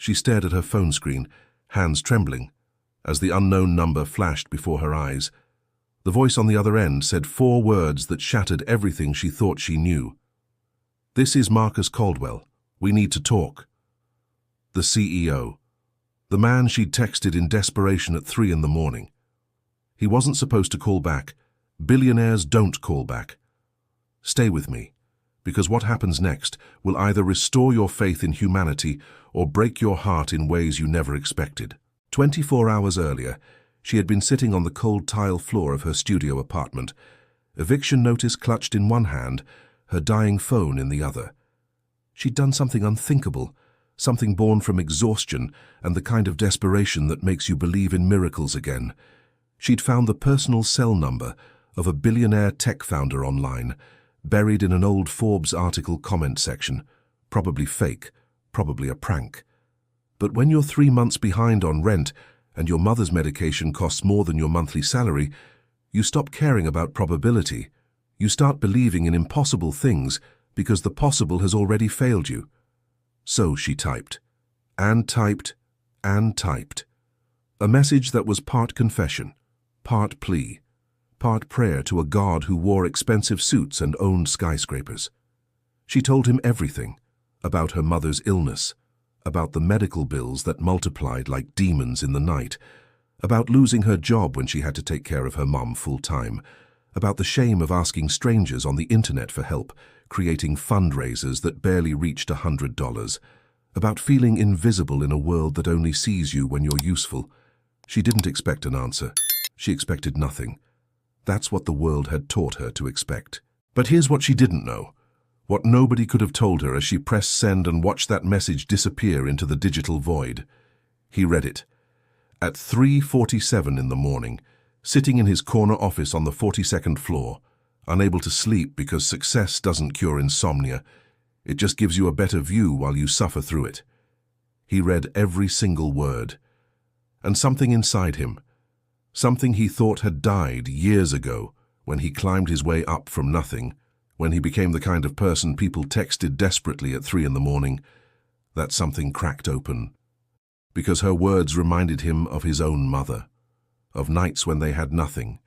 She stared at her phone screen, hands trembling, as the unknown number flashed before her eyes. The voice on the other end said 4 words that shattered everything she thought she knew. "This is Marcus Caldwell. We need to talk." The CEO. The man she'd texted in desperation at 3 in the morning. He wasn't supposed to call back. Billionaires don't call back. Stay with me, because what happens next will either restore your faith in humanity or break your heart in ways you never expected. 24 hours earlier, she had been sitting on the cold tile floor of her studio apartment, eviction notice clutched in one hand, her dying phone in the other. She'd done something unthinkable, something born from exhaustion and the kind of desperation that makes you believe in miracles again. She'd found the personal cell number of a billionaire tech founder online, buried in an old Forbes article comment section, probably fake, probably a prank. But when you're 3 months behind on rent and your mother's medication costs more than your monthly salary, you stop caring about probability. You start believing in impossible things because the possible has already failed you. So she typed, and typed, and typed. A message that was part confession, part plea, part prayer to a God who wore expensive suits and owned skyscrapers. She told him everything, about her mother's illness, about the medical bills that multiplied like demons in the night, about losing her job when she had to take care of her mom full-time, about the shame of asking strangers on the internet for help, creating fundraisers that barely reached $100, about feeling invisible in a world that only sees you when you're useful. She didn't expect an answer. She expected nothing. That's what the world had taught her to expect. But here's what she didn't know. What nobody could have told her as she pressed send and watched that message disappear into the digital void. He read it. At 3:47 in the morning, sitting in his corner office on the 42nd floor, unable to sleep because success doesn't cure insomnia. It just gives you a better view while you suffer through it. He read every single word. And something inside him, something he thought had died years ago when he climbed his way up from nothing, when he became the kind of person people texted desperately at 3 in the morning, that something cracked open. Because her words reminded him of his own mother, of nights when they had nothing,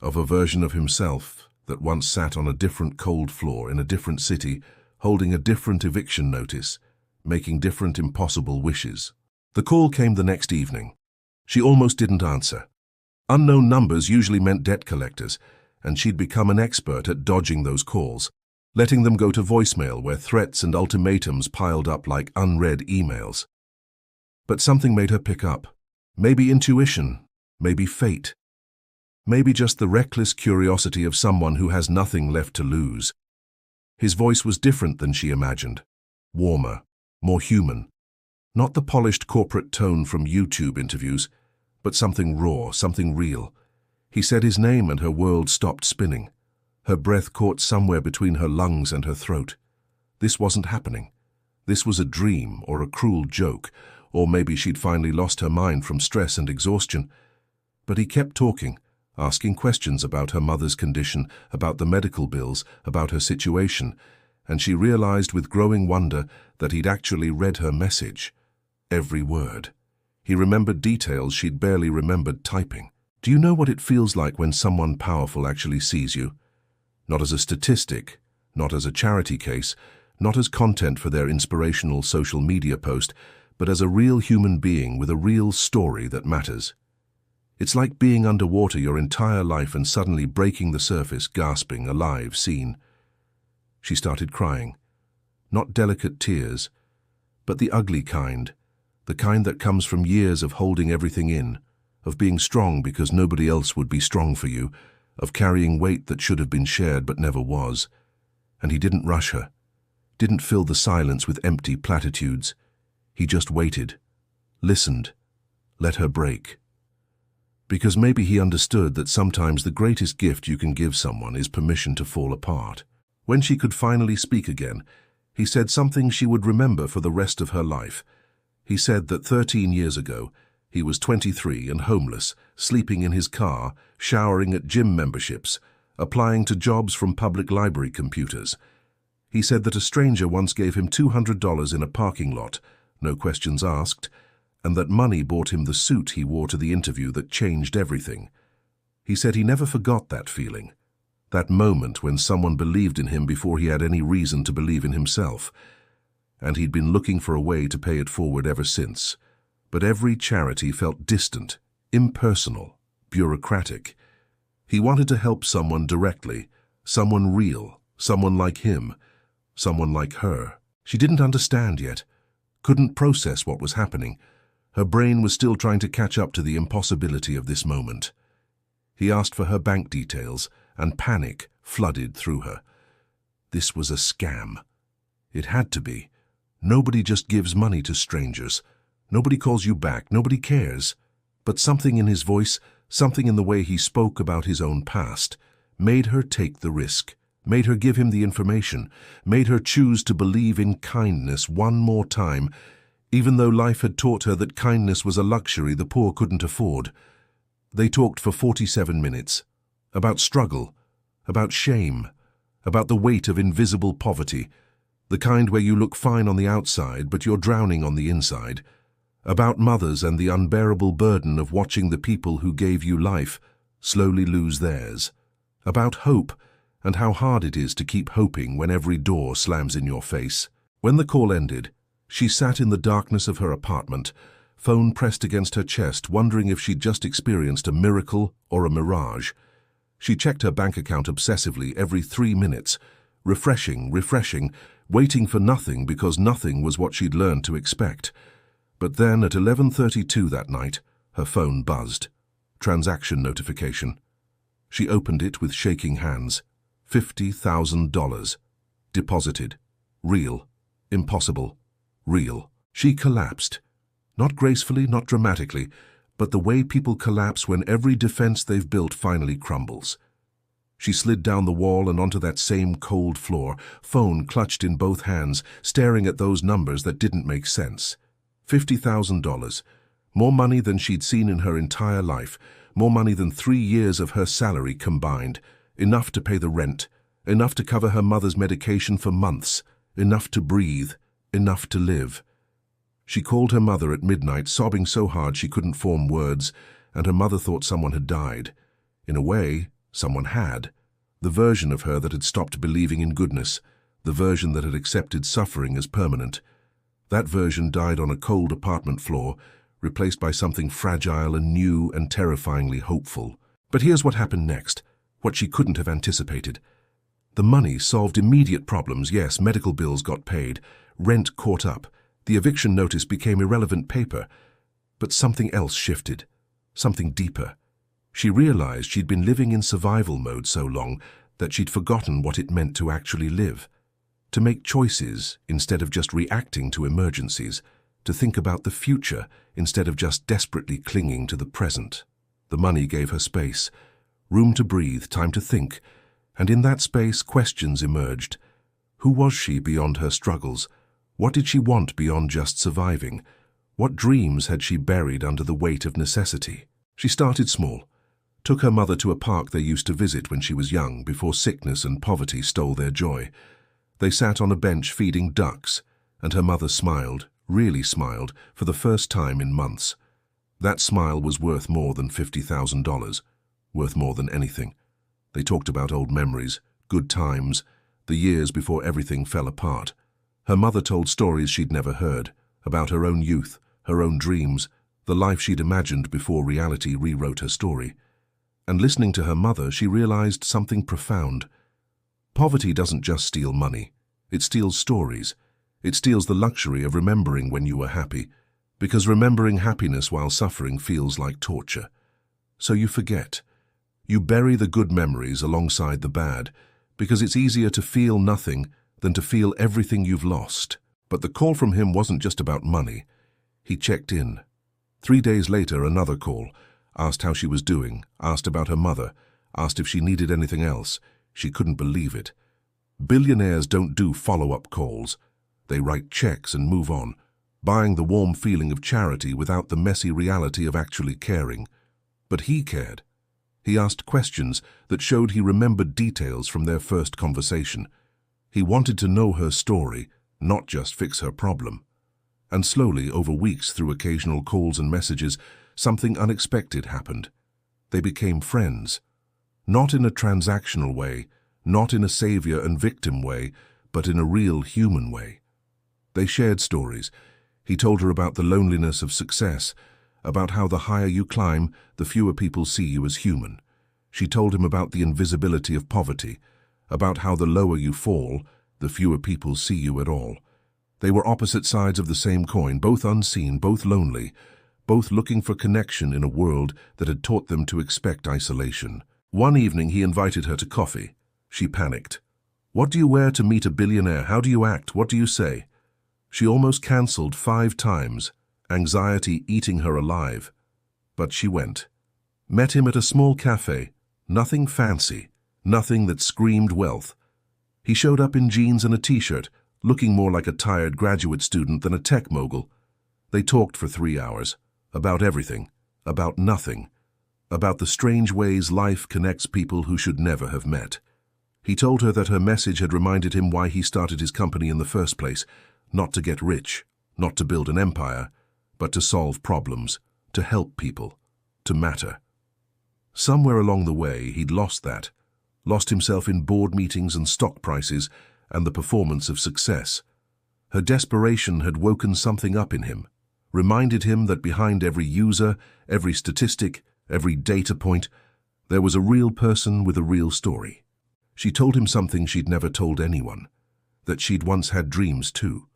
of a version of himself that once sat on a different cold floor in a different city, holding a different eviction notice, making different impossible wishes. The call came the next evening. She almost didn't answer. Unknown numbers usually meant debt collectors, and she'd become an expert at dodging those calls, letting them go to voicemail where threats and ultimatums piled up like unread emails. But something made her pick up. Maybe intuition, maybe fate, maybe just the reckless curiosity of someone who has nothing left to lose. His voice was different than she imagined, warmer, more human. Not the polished corporate tone from YouTube interviews, but something raw, something real. He said his name and her world stopped spinning. Her breath caught somewhere between her lungs and her throat. This wasn't happening. This was a dream or a cruel joke, or maybe she'd finally lost her mind from stress and exhaustion. But he kept talking, asking questions about her mother's condition, about the medical bills, about her situation, and she realized with growing wonder that he'd actually read her message. Every word. He remembered details she'd barely remembered typing. Do you know what it feels like when someone powerful actually sees you? Not as a statistic, not as a charity case, not as content for their inspirational social media post, but as a real human being with a real story that matters. It's like being underwater your entire life and suddenly breaking the surface, gasping, alive, seen. She started crying. Not delicate tears, but the ugly kind, the kind that comes from years of holding everything in, of being strong because nobody else would be strong for you, of carrying weight that should have been shared but never was. And he didn't rush her, didn't fill the silence with empty platitudes. He just waited, listened, let her break. Because maybe he understood that sometimes the greatest gift you can give someone is permission to fall apart. When she could finally speak again, he said something she would remember for the rest of her life. He said that 13 years ago, he was 23 and homeless, sleeping in his car, showering at gym memberships, applying to jobs from public library computers. He said that a stranger once gave him $200 in a parking lot, no questions asked, and that money bought him the suit he wore to the interview that changed everything. He said he never forgot that feeling, that moment when someone believed in him before he had any reason to believe in himself, and he'd been looking for a way to pay it forward ever since. But every charity felt distant, impersonal, bureaucratic. He wanted to help someone directly, someone real, someone like him, someone like her. She didn't understand yet, couldn't process what was happening. Her brain was still trying to catch up to the impossibility of this moment. He asked for her bank details, and panic flooded through her. This was a scam. It had to be. Nobody just gives money to strangers. Nobody calls you back. Nobody cares. But something in his voice, something in the way he spoke about his own past, made her take the risk, made her give him the information, made her choose to believe in kindness one more time, even though life had taught her that kindness was a luxury the poor couldn't afford. They talked for 47 minutes, about struggle, about shame, about the weight of invisible poverty, the kind where you look fine on the outside but you're drowning on the inside, about mothers and the unbearable burden of watching the people who gave you life slowly lose theirs, about hope and how hard it is to keep hoping when every door slams in your face. When the call ended, she sat in the darkness of her apartment, phone pressed against her chest, wondering if she'd just experienced a miracle or a mirage. She checked her bank account obsessively every 3 minutes, refreshing, waiting for nothing because nothing was what she'd learned to expect. But then at 11:32 that night, her phone buzzed. Transaction notification. She opened it with shaking hands. $50,000. Deposited. Real. Impossible. Real. She collapsed. Not gracefully, not dramatically, but the way people collapse when every defense they've built finally crumbles. She slid down the wall and onto that same cold floor, phone clutched in both hands, staring at those numbers that didn't make sense. $50,000. More money than she'd seen in her entire life, more money than 3 years of her salary combined, enough to pay the rent, enough to cover her mother's medication for months, enough to breathe, enough to live. She called her mother at midnight, sobbing so hard she couldn't form words, and her mother thought someone had died. In a way, someone had. The version of her that had stopped believing in goodness, the version that had accepted suffering as permanent. That version died on a cold apartment floor, replaced by something fragile and new and terrifyingly hopeful. But here's what happened next, what she couldn't have anticipated. The money solved immediate problems. Yes, medical bills got paid, rent caught up, the eviction notice became irrelevant paper. But something else shifted, something deeper. She realized she'd been living in survival mode so long that she'd forgotten what it meant to actually live, to make choices instead of just reacting to emergencies, to think about the future instead of just desperately clinging to the present. The money gave her space, room to breathe, time to think, and in that space questions emerged. Who was she beyond her struggles? What did she want beyond just surviving? What dreams had she buried under the weight of necessity? She started small, took her mother to a park they used to visit when she was young, before sickness and poverty stole their joy. They sat on a bench feeding ducks, and her mother smiled, really smiled, for the first time in months. That smile was worth more than $50,000, worth more than anything. They talked about old memories, good times, the years before everything fell apart. Her mother told stories she'd never heard, about her own youth, her own dreams, the life she'd imagined before reality rewrote her story. And listening to her mother, she realized something profound. Poverty doesn't just steal money, it steals stories. It steals the luxury of remembering when you were happy, because remembering happiness while suffering feels like torture. So you forget. You bury the good memories alongside the bad, because it's easier to feel nothing than to feel everything you've lost. But the call from him wasn't just about money. He checked in. 3 days later, another call, asked how she was doing, asked about her mother, asked if she needed anything else. She couldn't believe it. Billionaires don't do follow-up calls. They write checks and move on, buying the warm feeling of charity without the messy reality of actually caring. But he cared. He asked questions that showed he remembered details from their first conversation. He wanted to know her story, not just fix her problem. And slowly, over weeks, through occasional calls and messages, something unexpected happened. They became friends. Not in a transactional way, not in a savior and victim way, but in a real human way. They shared stories. He told her about the loneliness of success, about how the higher you climb, the fewer people see you as human. She told him about the invisibility of poverty, about how the lower you fall, the fewer people see you at all. They were opposite sides of the same coin, both unseen, both lonely, both looking for connection in a world that had taught them to expect isolation. One evening he invited her to coffee. She panicked. "What do you wear to meet a billionaire? How do you act? What do you say?" She almost cancelled 5 times, anxiety eating her alive. But she went. Met him at a small cafe. Nothing fancy, nothing that screamed wealth. He showed up in jeans and a t-shirt, looking more like a tired graduate student than a tech mogul. They talked for 3 hours, about everything, about nothing, about the strange ways life connects people who should never have met. He told her that her message had reminded him why he started his company in the first place, not to get rich, not to build an empire, but to solve problems, to help people, to matter. Somewhere along the way, he'd lost that, lost himself in board meetings and stock prices and the performance of success. Her desperation had woken something up in him, reminded him that behind every user, every statistic, every data point, there was a real person with a real story. She told him something she'd never told anyone, that she'd once had dreams too,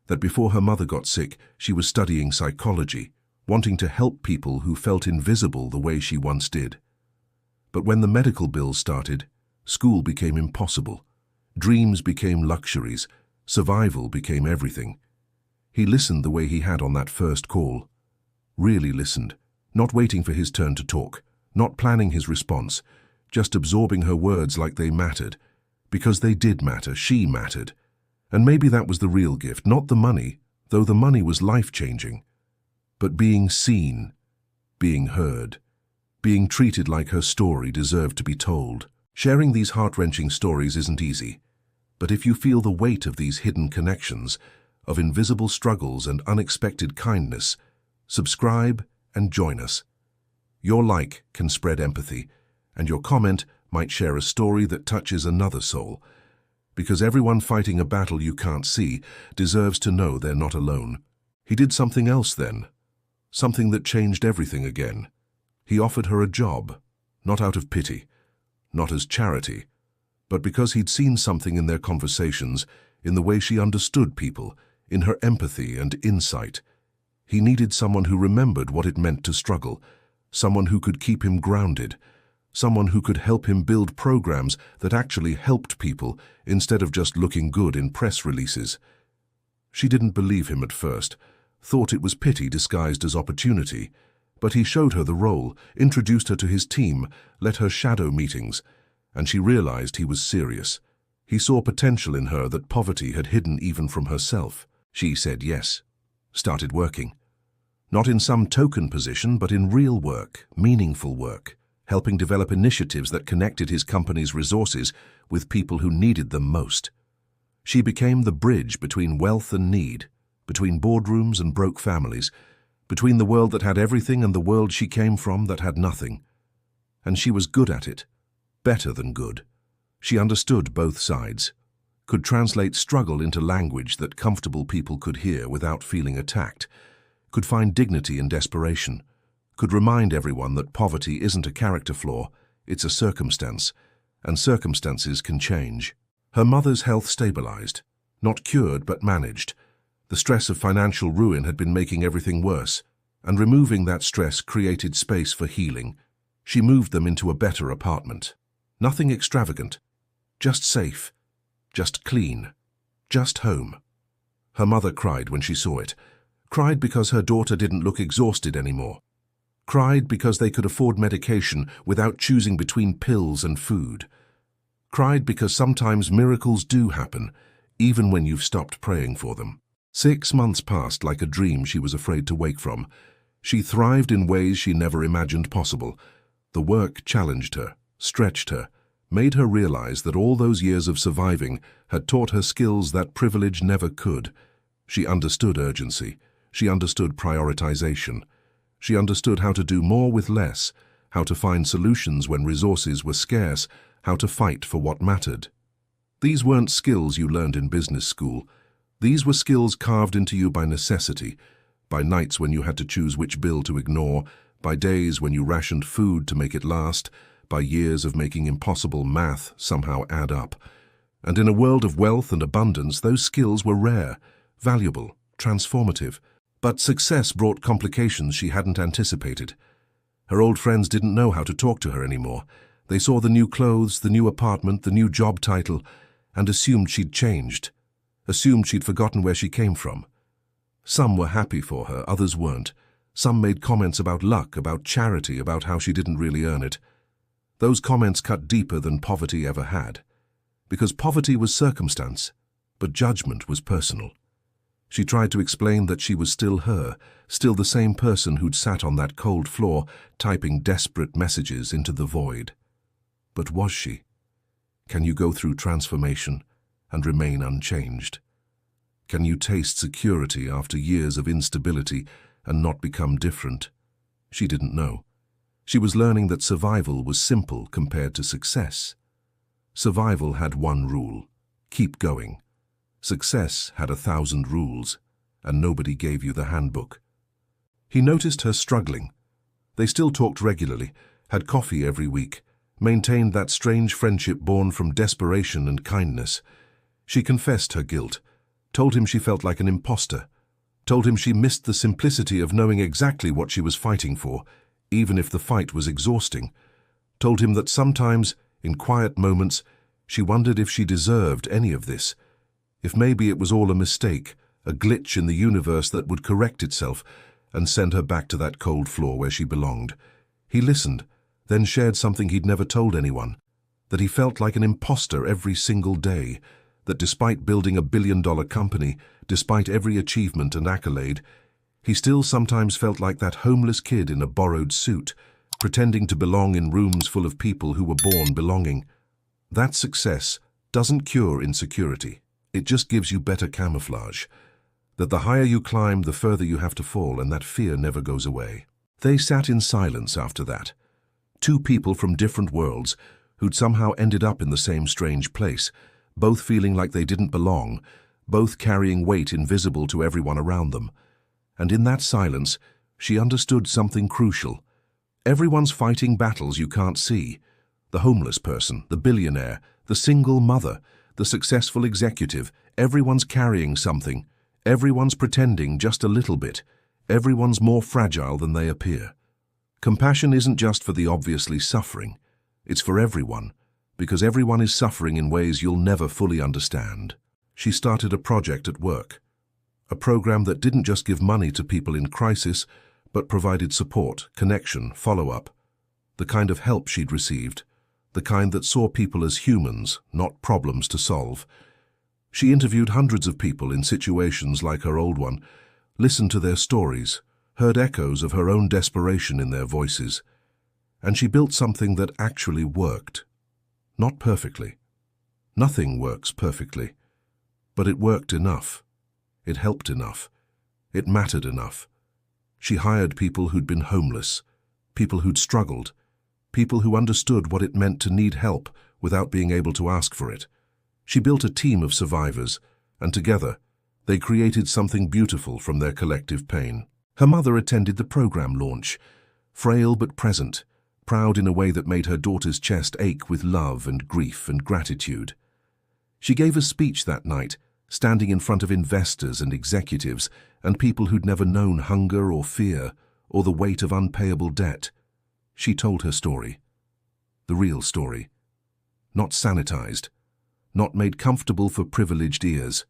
that before her mother got sick, she was studying psychology, wanting to help people who felt invisible the way she once did. But when the medical bills started, school became impossible. Dreams became luxuries. Survival became everything. He listened the way he had on that first call. Really listened, not waiting for his turn to talk, not planning his response, just absorbing her words like they mattered. Because they did matter, she mattered. And maybe that was the real gift, not the money, though the money was life-changing. But being seen, being heard, being treated like her story deserved to be told. Sharing these heart-wrenching stories isn't easy, but if you feel the weight of these hidden connections, of invisible struggles and unexpected kindness, subscribe and join us. Your like can spread empathy, and your comment might share a story that touches another soul, because everyone fighting a battle you can't see deserves to know they're not alone. He did something else then. Something that changed everything again. He offered her a job, not out of pity, not as charity, but because he'd seen something in their conversations, in the way she understood people, in her empathy and insight. He needed someone who remembered what it meant to struggle, someone who could keep him grounded, someone who could help him build programs that actually helped people instead of just looking good in press releases. She didn't believe him at first, thought it was pity disguised as opportunity, but he showed her the role, introduced her to his team, let her shadow meetings, and she realized he was serious. He saw potential in her that poverty had hidden even from herself. She said yes, started working. Not in some token position, but in real work, meaningful work, helping develop initiatives that connected his company's resources with people who needed them most. She became the bridge between wealth and need, between boardrooms and broke families, between the world that had everything and the world she came from that had nothing. And she was good at it, better than good. She understood both sides, could translate struggle into language that comfortable people could hear without feeling attacked, could find dignity in desperation, could remind everyone that poverty isn't a character flaw, it's a circumstance, and circumstances can change. Her mother's health stabilized, not cured but managed. The stress of financial ruin had been making everything worse, and removing that stress created space for healing. She moved them into a better apartment. Nothing extravagant, just safe, just clean, just home. Her mother cried when she saw it, cried because her daughter didn't look exhausted anymore, cried because they could afford medication without choosing between pills and food, cried because sometimes miracles do happen, even when you've stopped praying for them. 6 months passed like a dream she was afraid to wake from. She thrived in ways she never imagined possible. The work challenged her, stretched her, made her realize that all those years of surviving had taught her skills that privilege never could. She understood urgency. She understood prioritization. She understood how to do more with less, how to find solutions when resources were scarce, how to fight for what mattered. These weren't skills you learned in business school. These were skills carved into you by necessity, by nights when you had to choose which bill to ignore, by days when you rationed food to make it last, by years of making impossible math somehow add up. And in a world of wealth and abundance, those skills were rare, valuable, transformative. But success brought complications she hadn't anticipated. Her old friends didn't know how to talk to her anymore. They saw the new clothes, the new apartment, the new job title, and assumed she'd changed, assumed she'd forgotten where she came from. Some were happy for her, others weren't. Some made comments about luck, about charity, about how she didn't really earn it. Those comments cut deeper than poverty ever had. Because poverty was circumstance, but judgment was personal. She tried to explain that she was still her, still the same person who'd sat on that cold floor, typing desperate messages into the void. But was she? Can you go through transformation and remain unchanged? Can you taste security after years of instability and not become different? She didn't know. She was learning that survival was simple compared to success. Survival had one rule: keep going. Success had 1,000 rules, and nobody gave you the handbook. He noticed her struggling. They still talked regularly, had coffee every week, maintained that strange friendship born from desperation and kindness. She confessed her guilt, told him she felt like an imposter, told him she missed the simplicity of knowing exactly what she was fighting for, even if the fight was exhausting, told him that sometimes, in quiet moments, she wondered if she deserved any of this, if maybe it was all a mistake, a glitch in the universe that would correct itself and send her back to that cold floor where she belonged. He listened, then shared something he'd never told anyone, that he felt like an imposter every single day, that despite building a billion-dollar company, despite every achievement and accolade, he still sometimes felt like that homeless kid in a borrowed suit, pretending to belong in rooms full of people who were born belonging. That success doesn't cure insecurity. It just gives you better camouflage. That the higher you climb, the further you have to fall, and that fear never goes away. They sat in silence after that. Two people from different worlds who'd somehow ended up in the same strange place, both feeling like they didn't belong, both carrying weight invisible to everyone around them. And in that silence, she understood something crucial. Everyone's fighting battles you can't see. The homeless person, the billionaire, the single mother, the successful executive, everyone's carrying something. Everyone's pretending just a little bit. Everyone's more fragile than they appear. Compassion isn't just for the obviously suffering. It's for everyone, because everyone is suffering in ways you'll never fully understand. She started a project at work. A program that didn't just give money to people in crisis, but provided support, connection, follow-up. The kind of help she'd received. The kind that saw people as humans, not problems to solve. She interviewed hundreds of people in situations like her old one, listened to their stories, heard echoes of her own desperation in their voices, and she built something that actually worked. Not perfectly. Nothing works perfectly, but it worked enough. It helped enough. It mattered enough. She hired people who'd been homeless, people who'd struggled, people who understood what it meant to need help without being able to ask for it. She built a team of survivors, and together, they created something beautiful from their collective pain. Her mother attended the program launch, frail but present, proud in a way that made her daughter's chest ache with love and grief and gratitude. She gave a speech that night, standing in front of investors and executives and people who'd never known hunger or fear or the weight of unpayable debt. She told her story. The real story. Not sanitized. Not made comfortable for privileged ears.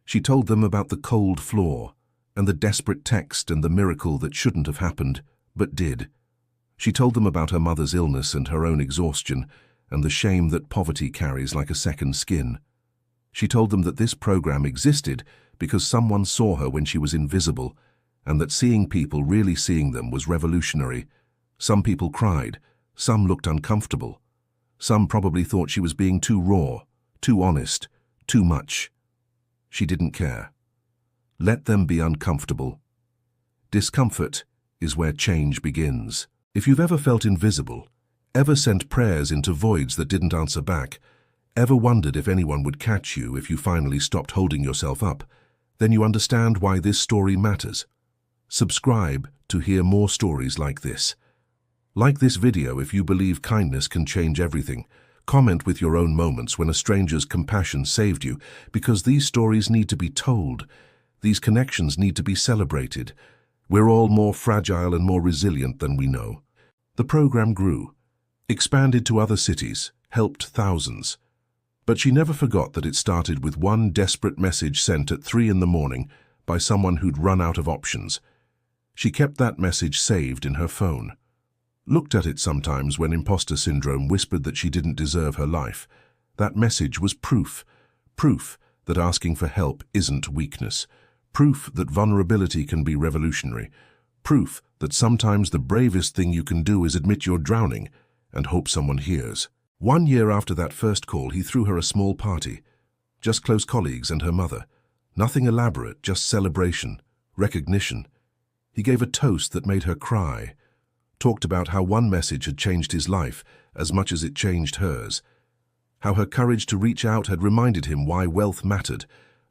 She told them about the cold floor and the desperate text and the miracle that shouldn't have happened, but did. She told them about her mother's illness and her own exhaustion and the shame that poverty carries like a second skin. She told them that this program existed because someone saw her when she was invisible, and that seeing people really seeing them was revolutionary. Some people cried, some looked uncomfortable. Some probably thought she was being too raw, too honest, too much. She didn't care. Let them be uncomfortable. Discomfort is where change begins. If you've ever felt invisible, ever sent prayers into voids that didn't answer back, ever wondered if anyone would catch you if you finally stopped holding yourself up, then you understand why this story matters. Subscribe to hear more stories like this. Like this video if you believe kindness can change everything. Comment with your own moments when a stranger's compassion saved you, because these stories need to be told. These connections need to be celebrated. We're all more fragile and more resilient than we know. The program grew, expanded to other cities, helped thousands. But she never forgot that it started with one desperate message sent at 3 in the morning by someone who'd run out of options. She kept that message saved in her phone. Looked at it sometimes when imposter syndrome whispered that she didn't deserve her life. That message was proof. Proof that asking for help isn't weakness. Proof that vulnerability can be revolutionary. Proof that sometimes the bravest thing you can do is admit you're drowning and hope someone hears. 1 year after that first call, he threw her a small party. Just close colleagues and her mother. Nothing elaborate, just celebration, recognition. He gave a toast that made her cry. Talked about how one message had changed his life as much as it changed hers. How her courage to reach out had reminded him why wealth mattered,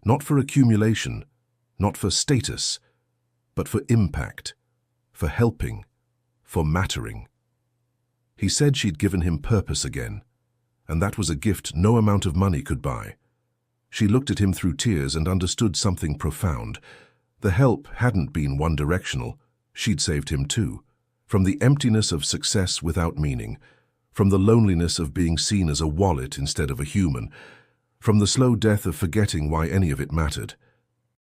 not for accumulation, not for status, but for impact, for helping, for mattering. He said she'd given him purpose again, and that was a gift no amount of money could buy. She looked at him through tears and understood something profound. The help hadn't been one-directional. She'd saved him too. From the emptiness of success without meaning, from the loneliness of being seen as a wallet instead of a human, from the slow death of forgetting why any of it mattered.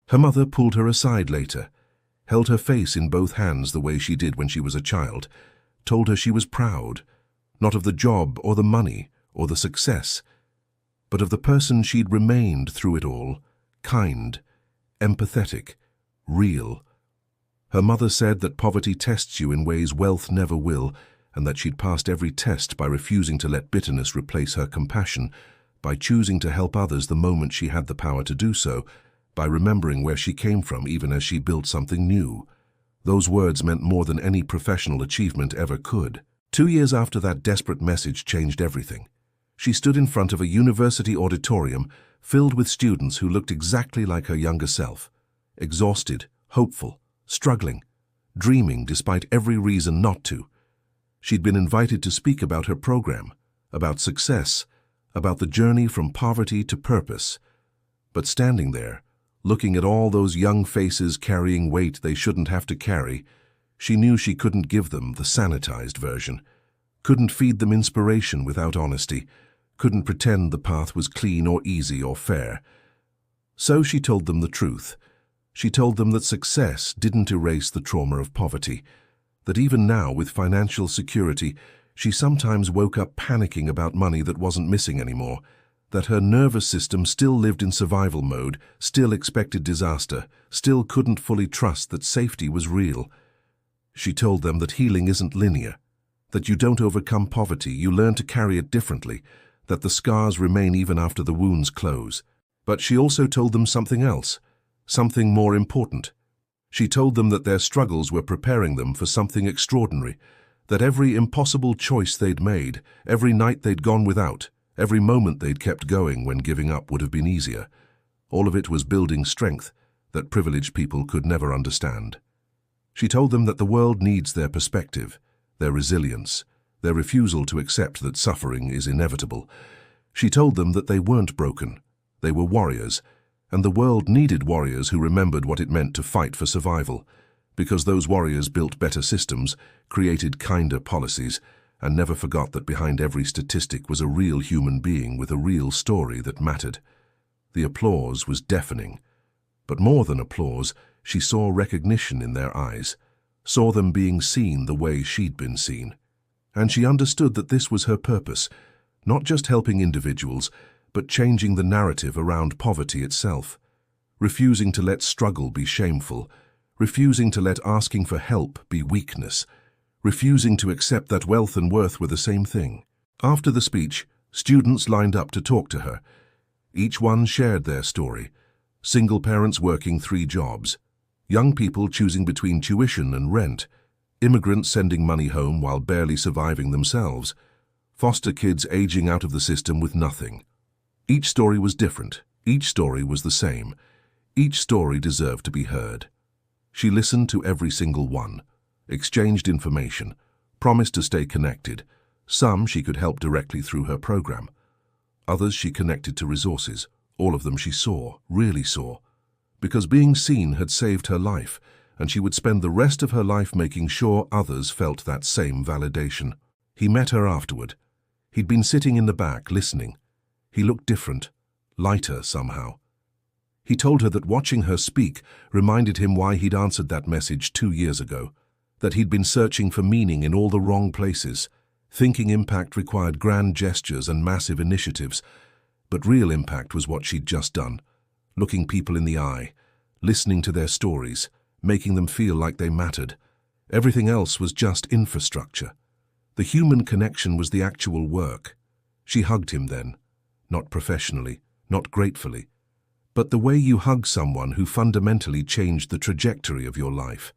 Her mother pulled her aside later, held her face in both hands the way she did when she was a child, told her she was proud, not of the job or the money or the success, but of the person she'd remained through it all, kind, empathetic, real. Her mother said that poverty tests you in ways wealth never will, and that she'd passed every test by refusing to let bitterness replace her compassion, by choosing to help others the moment she had the power to do so, by remembering where she came from even as she built something new. Those words meant more than any professional achievement ever could. 2 years after that desperate message changed everything. She stood in front of a university auditorium filled with students who looked exactly like her younger self, exhausted, hopeful, struggling, dreaming despite every reason not to. She'd been invited to speak about her program, about success, about the journey from poverty to purpose. But standing there, looking at all those young faces carrying weight they shouldn't have to carry, she knew she couldn't give them the sanitized version, couldn't feed them inspiration without honesty, couldn't pretend the path was clean or easy or fair. So she told them the truth. She told them that success didn't erase the trauma of poverty, that even now with financial security, she sometimes woke up panicking about money that wasn't missing anymore, that her nervous system still lived in survival mode, still expected disaster, still couldn't fully trust that safety was real. She told them that healing isn't linear, that you don't overcome poverty, you learn to carry it differently, that the scars remain even after the wounds close. But she also told them something else. Something more important. She told them that their struggles were preparing them for something extraordinary, that every impossible choice they'd made, every night they'd gone without, every moment they'd kept going when giving up would have been easier. All of it was building strength that privileged people could never understand. She told them that the world needs their perspective, their resilience, their refusal to accept that suffering is inevitable. She told them that they weren't broken, they were warriors, and the world needed warriors who remembered what it meant to fight for survival, because those warriors built better systems, created kinder policies, and never forgot that behind every statistic was a real human being with a real story that mattered. The applause was deafening. But more than applause, she saw recognition in their eyes, saw them being seen the way she'd been seen. And she understood that this was her purpose, not just helping individuals, but changing the narrative around poverty itself, refusing to let struggle be shameful, refusing to let asking for help be weakness, refusing to accept that wealth and worth were the same thing. After the speech, students lined up to talk to her. Each one shared their story. Single parents working 3 jobs. Young people choosing between tuition and rent. Immigrants sending money home while barely surviving themselves. Foster kids aging out of the system with nothing. Each story was different. Each story was the same. Each story deserved to be heard. She listened to every single one, exchanged information, promised to stay connected. Some she could help directly through her program. Others she connected to resources. All of them she saw, really saw. Because being seen had saved her life, and she would spend the rest of her life making sure others felt that same validation. He met her afterward. He'd been sitting in the back, listening. He looked different, lighter somehow. He told her that watching her speak reminded him why he'd answered that message 2 years ago, that he'd been searching for meaning in all the wrong places, thinking impact required grand gestures and massive initiatives, but real impact was what she'd just done, looking people in the eye, listening to their stories, making them feel like they mattered. Everything else was just infrastructure. The human connection was the actual work. She hugged him then, not professionally, not gratefully, but the way you hug someone who fundamentally changed the trajectory of your life.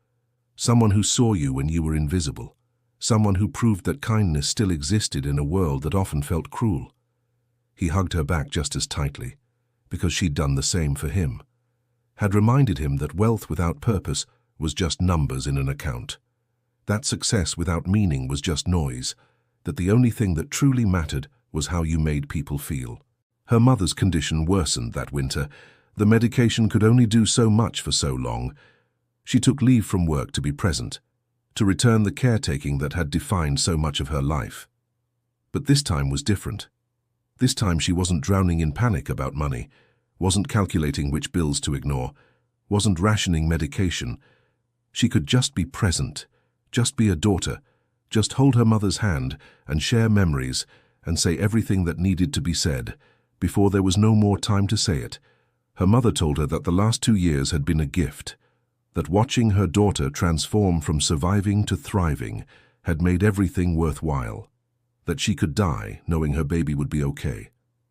Someone who saw you when you were invisible. Someone who proved that kindness still existed in a world that often felt cruel. He hugged her back just as tightly, because she'd done the same for him. Had reminded him that wealth without purpose was just numbers in an account. That success without meaning was just noise, that the only thing that truly mattered was how you made people feel. Her mother's condition worsened that winter. The medication could only do so much for so long. She took leave from work to be present, to return the caretaking that had defined so much of her life. But this time was different. This time she wasn't drowning in panic about money, wasn't calculating which bills to ignore, wasn't rationing medication. She could just be present, just be a daughter, just hold her mother's hand and share memories and say everything that needed to be said, before there was no more time to say it. Her mother told her that the last 2 years had been a gift, that watching her daughter transform from surviving to thriving had made everything worthwhile, that she could die knowing her baby would be okay,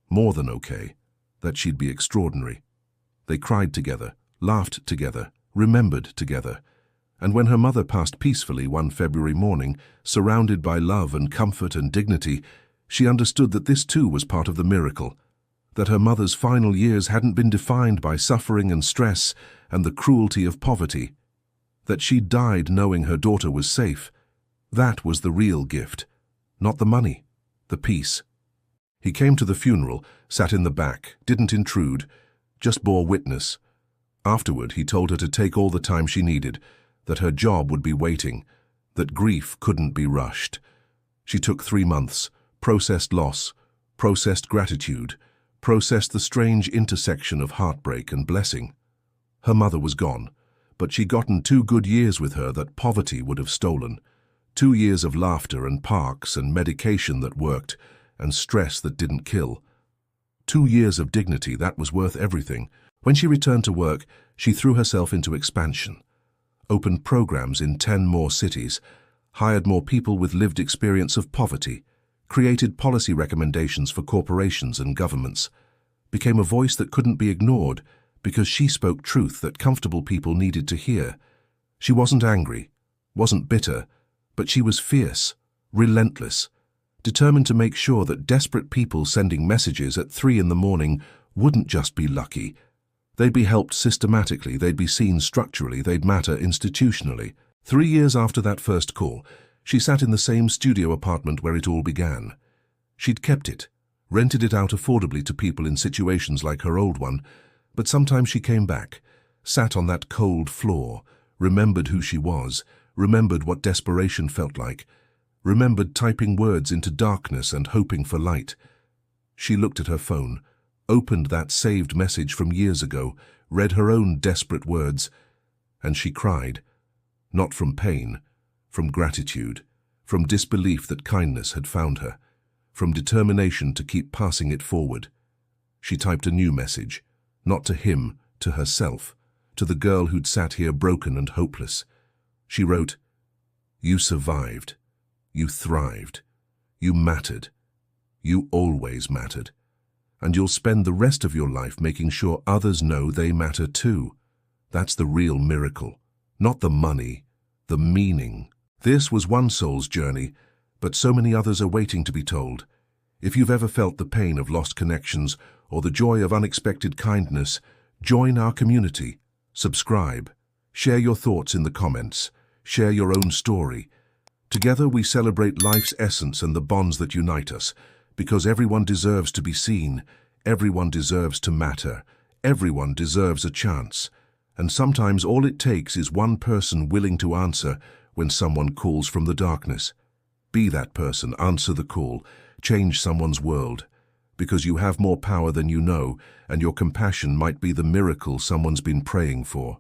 more than okay, that she'd be extraordinary. They cried together, laughed together, remembered together, and when her mother passed peacefully one February morning, surrounded by love and comfort and dignity, she understood that this too was part of the miracle, that her mother's final years hadn't been defined by suffering and stress and the cruelty of poverty, that she died knowing her daughter was safe. That was the real gift, not the money, the peace. He came to the funeral, sat in the back, didn't intrude, just bore witness. Afterward, he told her to take all the time she needed, that her job would be waiting, that grief couldn't be rushed. She took 3 months, processed loss, processed gratitude, processed the strange intersection of heartbreak and blessing. Her mother was gone, but she'd gotten 2 good years with her that poverty would have stolen. 2 years of laughter and parks and medication that worked, and stress that didn't kill. 2 years of dignity that was worth everything. When she returned to work, she threw herself into expansion, opened programs in 10 more cities, hired more people with lived experience of poverty, created policy recommendations for corporations and governments, became a voice that couldn't be ignored because she spoke truth that comfortable people needed to hear. She wasn't angry, wasn't bitter, but she was fierce, relentless, determined to make sure that desperate people sending messages at 3 in the morning wouldn't just be lucky. They'd be helped systematically, they'd be seen structurally, they'd matter institutionally. 3 years after that first call, she sat in the same studio apartment where it all began. She'd kept it, rented it out affordably to people in situations like her old one, but sometimes she came back, sat on that cold floor, remembered who she was, remembered what desperation felt like, remembered typing words into darkness and hoping for light. She looked at her phone, opened that saved message from years ago, read her own desperate words, and she cried, not from pain, from gratitude, from disbelief that kindness had found her, from determination to keep passing it forward. She typed a new message, not to him, to herself, to the girl who'd sat here broken and hopeless. She wrote, "You survived. You thrived. You mattered. You always mattered. and you'll spend the rest of your life making sure others know they matter too. That's the real miracle. Not the money, the meaning. This was one soul's journey, but so many others are waiting to be told. If you've ever felt the pain of lost connections or the joy of unexpected kindness, join our community. Subscribe. Share your thoughts in the comments. Share your own story. Together we celebrate life's essence and the bonds that unite us, because everyone deserves to be seen, everyone deserves to matter, everyone deserves a chance. And sometimes all it takes is one person willing to answer when someone calls from the darkness. Be that person, answer the call, change someone's world, because you have more power than you know, and your compassion might be the miracle someone's been praying for.